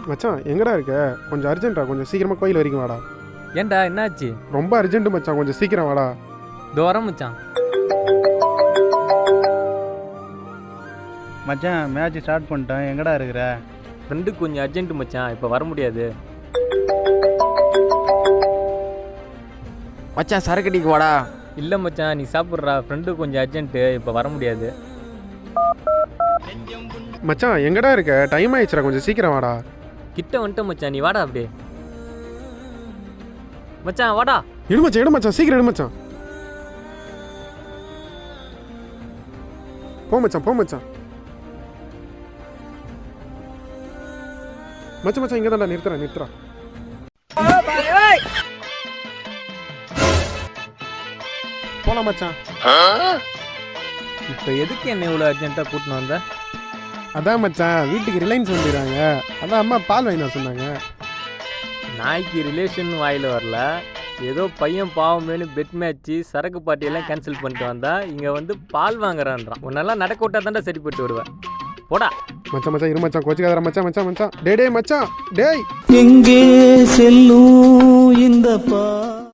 மச்சான் எங்கடா இருக்க? கொஞ்சம் அர்ஜென்ட்டா, கொஞ்சம் சீக்கிரமா கோயில் வரைக்கும் வாடா. ஏன்டா என்னாச்சு? ரொம்ப அர்ஜென்ட் மச்சான், கொஞ்சம் சீக்கிரம் வாடா. தூரம் மச்சான். மச்சான் மேட்ச் ஸ்டார்ட் பண்ணிட்டேன், எங்கடா இருக்கிற? ஃப்ரெண்டுக்கு கொஞ்சம் அர்ஜென்ட் மச்சான், இப்போ வர முடியாது. மச்சான் சரக்கடிக்கு வாடா. இல்லை மச்சான் நீ சாப்பிட்றா, ஃப்ரெண்டுக்கு கொஞ்சம் அர்ஜென்ட்டு, இப்போ வர முடியாது. மச்சான் எங்கடா இருக்க? டைம் ஆயிடுச்சுடா, கொஞ்சம் சீக்கிரம் வாடா. கிட்ட வந்துட்டேன் மச்சான், நீ வாடா அப்படியே. மச்சான் வாடா. எடு மச்சான் சீக்கிரம் எடு மச்சான். போ மச்சான். மச்சான் இங்கே தான்டா நிறுத்துறா. போலாம் மச்சான். இப்போ எதுக்கு என்ன இவ்வளோ அர்ஜென்ட்டாக கூட்டின்னு வந்த? அதான் மச்சான் வீட்டுக்கு ரிலையன்ஸ் வந்துடுறாங்க, அதான் அம்மா பால் வாங்கினா சொன்னாங்க. நாய்க்கு ரிலேஷன் வாயில் வரல, ஏதோ பையன் பாவமேனு பெட் மேட்ச்சு சரக்கு பார்ட்டியெல்லாம் கேன்சல் பண்ணிட்டு வந்தா இங்கே வந்து பால் வாங்குறான்றான். உன்னெல்லாம் நடக்க விட்டா தாண்டா சரிப்பட்டு வருவேன். போடா மச்சான் இரு மச்சான், கோச்சிக்காதரா மச்சான். டேய் மச்சான் டேய். எங்கே செல்லும் இந்த